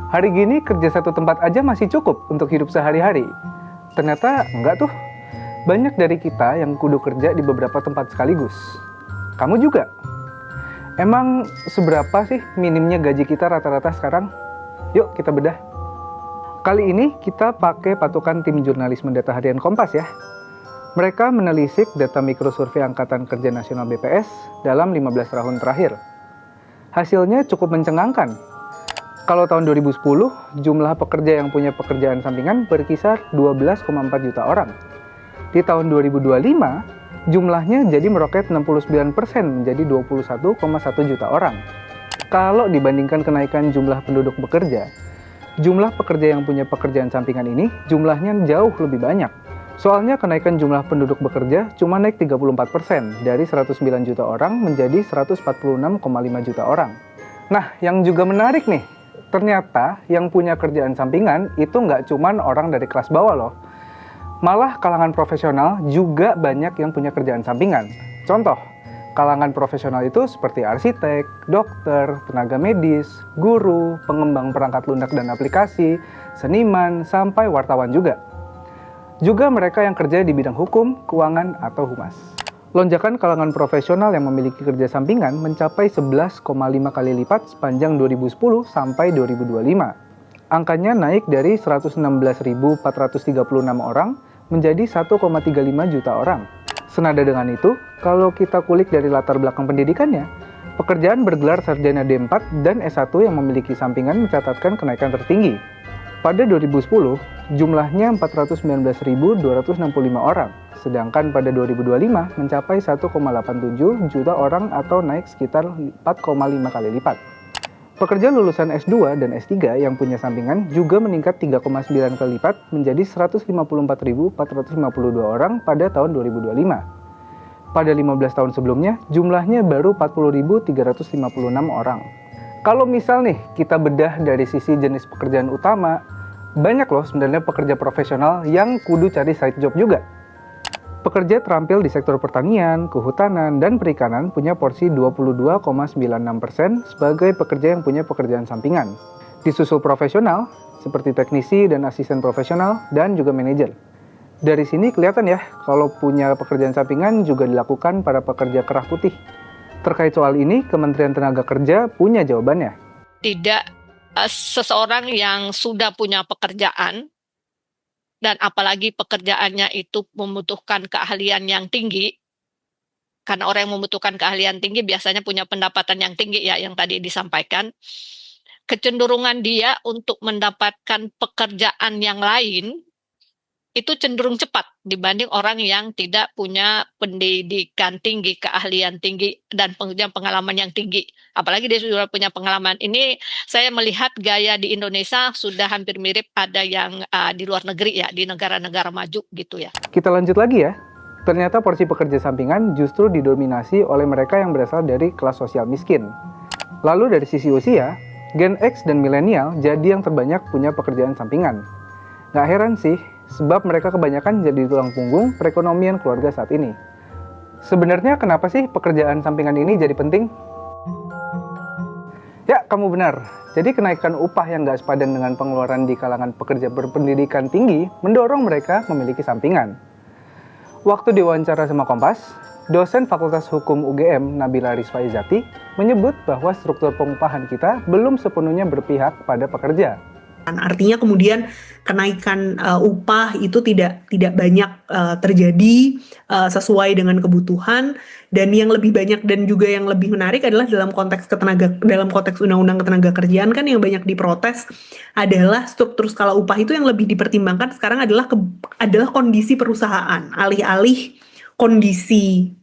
Hari gini kerja satu tempat aja masih cukup untuk hidup sehari-hari. Ternyata enggak tuh. Banyak dari kita yang kudu kerja di beberapa tempat sekaligus. Kamu juga? Emang seberapa sih minimnya gaji kita rata-rata sekarang? Yuk kita bedah. Kali ini kita pakai patokan tim jurnalisme data harian Kompas ya. Mereka menelisik data mikrosurvei Angkatan Kerja Nasional BPS dalam 15 tahun terakhir. Hasilnya cukup mencengangkan. Kalau tahun 2010, jumlah pekerja yang punya pekerjaan sampingan berkisar 12,4 juta orang. Di tahun 2025, jumlahnya jadi meroket 69% menjadi 21,1 juta orang. Kalau dibandingkan kenaikan jumlah penduduk bekerja, jumlah pekerja yang punya pekerjaan sampingan ini jumlahnya jauh lebih banyak. Soalnya kenaikan jumlah penduduk bekerja cuma naik 34% dari 109 juta orang menjadi 146,5 juta orang. Nah, yang juga menarik nih, ternyata yang punya kerjaan sampingan itu nggak cuma orang dari kelas bawah loh. Malah kalangan profesional juga banyak yang punya kerjaan sampingan. Contoh, kalangan profesional itu seperti arsitek, dokter, tenaga medis, guru, pengembang perangkat lunak dan aplikasi, seniman, sampai wartawan juga. Juga mereka yang kerja di bidang hukum, keuangan, atau humas. Lonjakan kalangan profesional yang memiliki kerja sampingan mencapai 11,5 kali lipat sepanjang 2010 sampai 2025. Angkanya naik dari 116.436 orang menjadi 1,35 juta orang. Senada dengan itu, kalau kita kulik dari latar belakang pendidikannya, pekerjaan bergelar sarjana D4 dan S1 yang memiliki sampingan mencatatkan kenaikan tertinggi. Pada 2010, jumlahnya 419.265 orang, sedangkan pada 2025 mencapai 1,87 juta orang atau naik sekitar 4,5 kali lipat. Pekerja lulusan S2 dan S3 yang punya sampingan juga meningkat 3,9 kali lipat menjadi 154.452 orang pada tahun 2025. Pada 15 tahun sebelumnya, jumlahnya baru 40.356 orang. Kalau misal nih, kita bedah dari sisi jenis pekerjaan utama, banyak loh sebenarnya pekerja profesional yang kudu cari side job juga. Pekerja terampil di sektor pertanian, kehutanan, dan perikanan punya porsi 22,96% sebagai pekerja yang punya pekerjaan sampingan. Disusul profesional, seperti teknisi dan asisten profesional, dan juga manajer. Dari sini kelihatan ya, kalau punya pekerjaan sampingan juga dilakukan para pekerja kerah putih. Terkait soal ini, Kementerian Tenaga Kerja punya jawabannya. Tidak seseorang yang sudah punya pekerjaan, dan apalagi pekerjaannya itu membutuhkan keahlian yang tinggi, karena orang yang membutuhkan keahlian tinggi biasanya punya pendapatan yang tinggi ya, yang tadi disampaikan. Kecenderungan dia untuk mendapatkan pekerjaan yang lain itu cenderung cepat dibanding orang yang tidak punya pendidikan tinggi, keahlian tinggi, dan pengalaman yang tinggi. Apalagi dia sudah punya pengalaman. Ini saya melihat gaya di Indonesia sudah hampir mirip ada yang di luar negeri ya, di negara-negara maju gitu ya. Kita lanjut lagi ya. Ternyata porsi pekerja sampingan justru didominasi oleh mereka yang berasal dari kelas sosial miskin. Lalu dari sisi usia, Gen X dan milenial jadi yang terbanyak punya pekerjaan sampingan. Gak heran sih, sebab mereka kebanyakan jadi tulang punggung perekonomian keluarga saat ini. Sebenarnya kenapa sih pekerjaan sampingan ini jadi penting? Ya, kamu benar. Jadi kenaikan upah yang gak sepadan dengan pengeluaran di kalangan pekerja berpendidikan tinggi mendorong mereka memiliki sampingan. Waktu diwawancara sama Kompas, dosen Fakultas Hukum UGM Nabila Rizfaizati menyebut bahwa struktur pengupahan kita belum sepenuhnya berpihak pada pekerja. Artinya kemudian kenaikan upah itu tidak banyak terjadi sesuai dengan kebutuhan, dan yang lebih banyak dan juga yang lebih menarik adalah dalam konteks undang-undang ketenagakerjaan kan yang banyak diprotes adalah struktur skala upah itu yang lebih dipertimbangkan sekarang adalah kondisi perusahaan alih-alih kondisi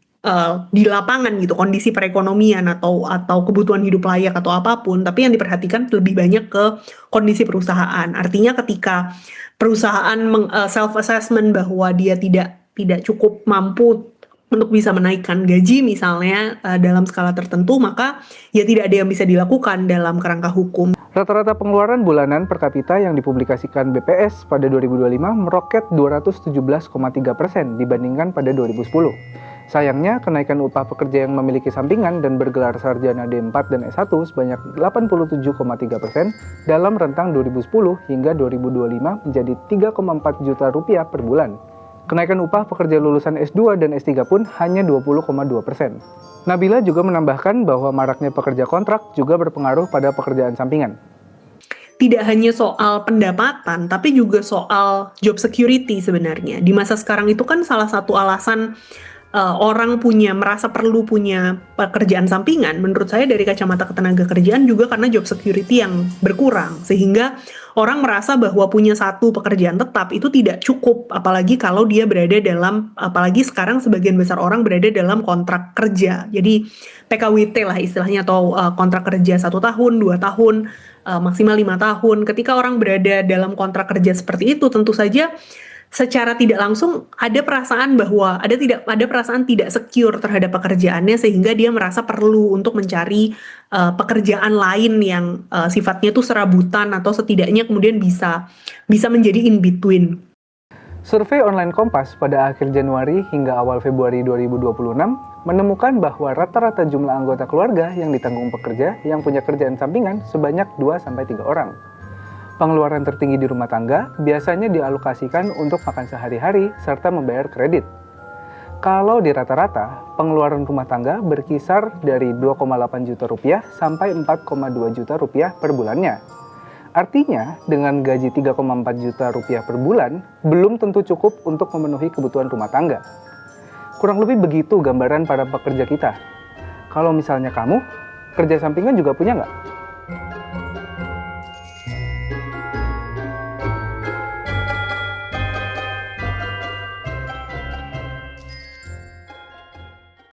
di lapangan gitu, kondisi perekonomian atau kebutuhan hidup layak atau apapun, tapi yang diperhatikan lebih banyak ke kondisi perusahaan. Artinya ketika perusahaan self assessment bahwa dia tidak cukup mampu untuk bisa menaikkan gaji misalnya dalam skala tertentu, maka ya tidak ada yang bisa dilakukan dalam kerangka hukum. Rata-rata pengeluaran bulanan per kapita yang dipublikasikan BPS pada 2025 meroket 217,3% dibandingkan pada 2010. Sayangnya, kenaikan upah pekerja yang memiliki sampingan dan bergelar sarjana D4 dan S1 sebanyak 87,3% dalam rentang 2010 hingga 2025 menjadi 3,4 juta rupiah per bulan. Kenaikan upah pekerja lulusan S2 dan S3 pun hanya 20,2%. Nabila juga menambahkan bahwa maraknya pekerja kontrak juga berpengaruh pada pekerjaan sampingan. Tidak hanya soal pendapatan, tapi juga soal job security sebenarnya. Di masa sekarang itu kan salah satu alasan orang merasa perlu punya pekerjaan sampingan, menurut saya dari kacamata ketenaga kerjaan juga karena job security yang berkurang, sehingga orang merasa bahwa punya satu pekerjaan tetap itu tidak cukup, apalagi kalau dia apalagi sekarang sebagian besar orang berada dalam kontrak kerja, jadi PKWT lah istilahnya, atau kontrak kerja 1 tahun, 2 tahun, maksimal 5 tahun. Ketika orang berada dalam kontrak kerja seperti itu, tentu saja secara tidak langsung ada perasaan tidak secure terhadap pekerjaannya, sehingga dia merasa perlu untuk mencari pekerjaan lain yang sifatnya itu serabutan atau setidaknya kemudian bisa menjadi in between. Survei online Kompas pada akhir Januari hingga awal Februari 2026 menemukan bahwa rata-rata jumlah anggota keluarga yang ditanggung pekerja yang punya kerjaan sampingan sebanyak 2-3 orang. Pengeluaran tertinggi di rumah tangga biasanya dialokasikan untuk makan sehari-hari serta membayar kredit. Kalau di rata-rata, pengeluaran rumah tangga berkisar dari 2,8 juta rupiah sampai 4,2 juta rupiah per bulannya. Artinya, dengan gaji 3,4 juta rupiah per bulan, belum tentu cukup untuk memenuhi kebutuhan rumah tangga. Kurang lebih begitu gambaran para pekerja kita. Kalau misalnya kamu, kerja sampingan juga punya nggak?